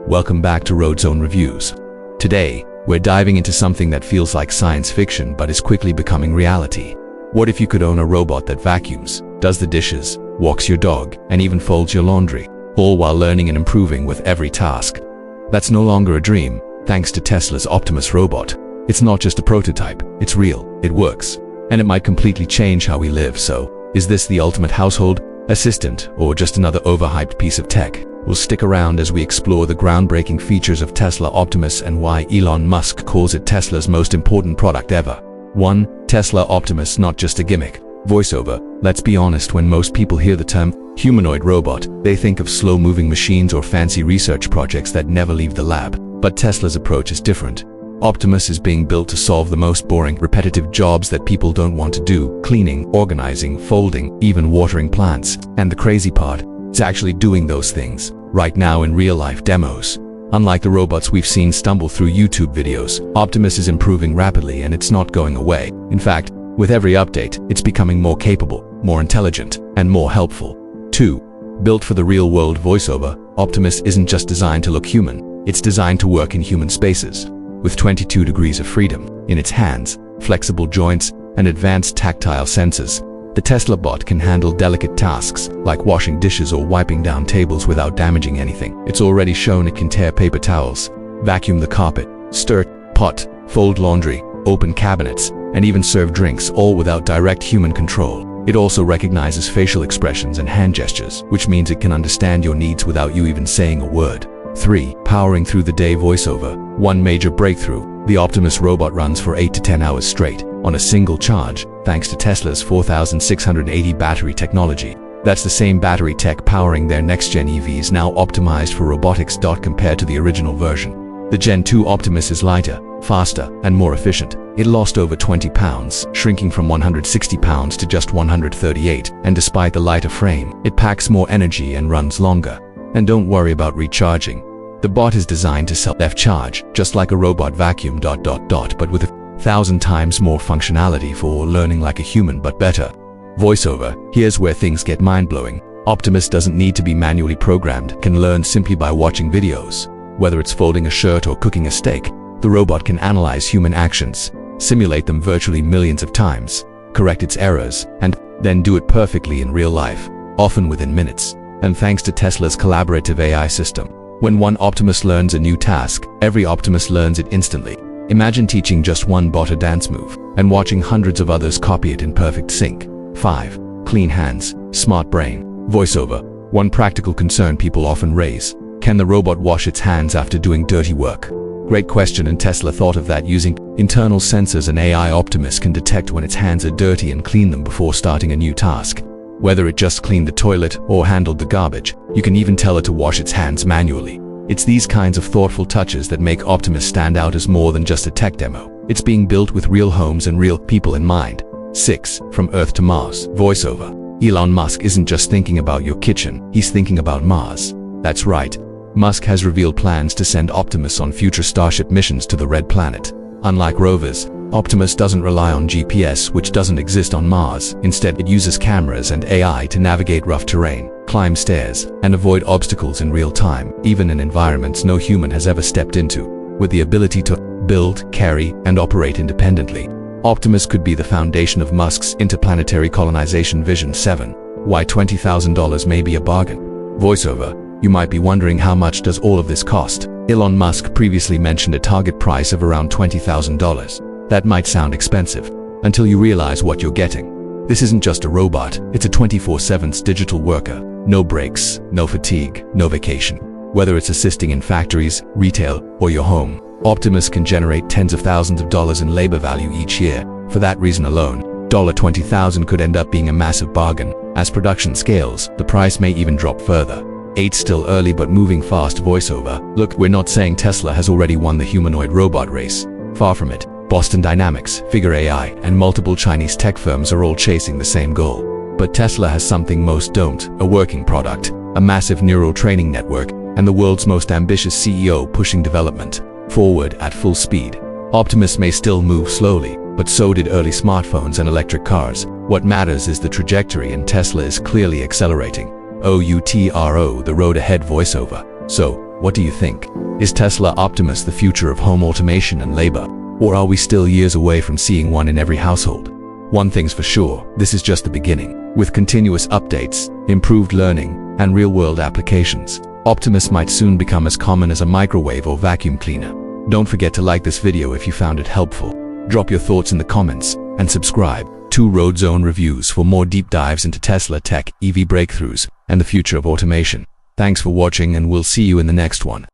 welcome back to Road Zone Reviews. Today, we're diving into something that feels like science fiction but is quickly becoming reality. What if you could own a robot that vacuums, does the dishes, walks your dog, and even folds your laundry, all while learning and improving with every task? That's no longer a dream, thanks to Tesla's Optimus robot. It's not just a prototype, it's real, it works, and it might completely change how we live. So, is this the ultimate household assistant, or just another overhyped piece of tech? We'll stick around as we explore the groundbreaking features of Tesla Optimus and why Elon Musk calls it Tesla's most important product ever. 1. Tesla Optimus, not just a gimmick. Voiceover. Let's be honest, when most people hear the term humanoid robot, they think of slow-moving machines or fancy research projects that never leave the lab. But Tesla's approach is different. Optimus is being built to solve the most boring, repetitive jobs that people don't want to do: cleaning, organizing, folding, even watering plants. And the crazy part, it's actually doing those things right now in real-life demos. Unlike the robots we've seen stumble through YouTube videos, Optimus is improving rapidly, and it's not going away. In fact, with every update, it's becoming more capable, more intelligent, and more helpful. 2. Built for the real-world. Voiceover. Optimus isn't just designed to look human, it's designed to work in human spaces. With 22 degrees of freedom in its hands, flexible joints, and advanced tactile sensors, the Tesla bot can handle delicate tasks like washing dishes or wiping down tables without damaging anything. It's already shown it can tear paper towels, vacuum the carpet, stir pot, fold laundry, open cabinets, and even serve drinks, all without direct human control. It also recognizes facial expressions and hand gestures, which means it can understand your needs without you even saying a word. 3. Powering through the day. Voiceover. One major breakthrough: the Optimus robot runs for 8 to 10 hours straight on a single charge, thanks to Tesla's 4680 battery technology. That's the same battery tech powering their next-gen EVs, now optimized for robotics. Compared to the original version, the Gen 2 Optimus is lighter, faster, and more efficient. It lost over 20 pounds, shrinking from 160 pounds to just 138, and despite the lighter frame, it packs more energy and runs longer. And don't worry about recharging. The bot is designed to self-charge, just like a robot vacuum, but with 1,000 times more functionality for learning like a human but better. Voiceover. Here's where things get mind-blowing. Optimus doesn't need to be manually programmed, can learn simply by watching videos. Whether it's folding a shirt or cooking a steak, the robot can analyze human actions, simulate them virtually millions of times, correct its errors, and then do it perfectly in real life, often within minutes. And thanks to Tesla's collaborative AI system, when one Optimus learns a new task, every Optimus learns it instantly. Imagine teaching just one bot a dance move and watching hundreds of others copy it in perfect sync. 5. Clean hands, smart brain. Voiceover. One practical concern people often raise: can the robot wash its hands after doing dirty work? Great question, and Tesla thought of that. Using internal sensors and AI, Optimus can detect when its hands are dirty and clean them before starting a new task. Whether it just cleaned the toilet or handled the garbage, you can even tell it to wash its hands manually. It's these kinds of thoughtful touches that make Optimus stand out as more than just a tech demo. It's being built with real homes and real people in mind. 6. From Earth to Mars. Voiceover. Elon Musk isn't just thinking about your kitchen, he's thinking about Mars. That's right. Musk has revealed plans to send Optimus on future Starship missions to the Red Planet. Unlike rovers, Optimus doesn't rely on GPS, which doesn't exist on Mars. Instead, it uses cameras and AI to navigate rough terrain, climb stairs, and avoid obstacles in real time, even in environments no human has ever stepped into. With the ability to build, carry, and operate independently, Optimus could be the foundation of Musk's interplanetary colonization vision. 7. Why $20,000 may be a bargain. Voiceover. You might be wondering, how much does all of this cost? Elon Musk previously mentioned a target price of around $20,000. That might sound expensive, until you realize what you're getting. This isn't just a robot, it's a 24/7 digital worker. No breaks, no fatigue, no vacation. Whether it's assisting in factories, retail, or your home, Optimus can generate tens of thousands of dollars in labor value each year. For that reason alone, $20,000 could end up being a massive bargain. As production scales, the price may even drop further. 8. Still early but moving fast. Voiceover. Look, we're not saying Tesla has already won the humanoid robot race. Far from it. Boston Dynamics, Figure AI, and multiple Chinese tech firms are all chasing the same goal. But Tesla has something most don't: a working product, a massive neural training network, and the world's most ambitious CEO pushing development forward at full speed. Optimus may still move slowly, but so did early smartphones and electric cars. What matters is the trajectory, and Tesla is clearly accelerating. OUTRO, the road ahead. Voiceover. So, What do you think? Is Tesla Optimus the future of home automation and labor? Or are we still years away from seeing one in every household? One thing's for sure, this is just the beginning. With continuous updates, improved learning, and real-world applications, Optimus might soon become as common as a microwave or vacuum cleaner. Don't forget to like this video if you found it helpful. Drop your thoughts in the comments, and subscribe to Road Zone Reviews for more deep dives into Tesla tech, EV breakthroughs, and the future of automation. Thanks for watching, and we'll see you in the next one.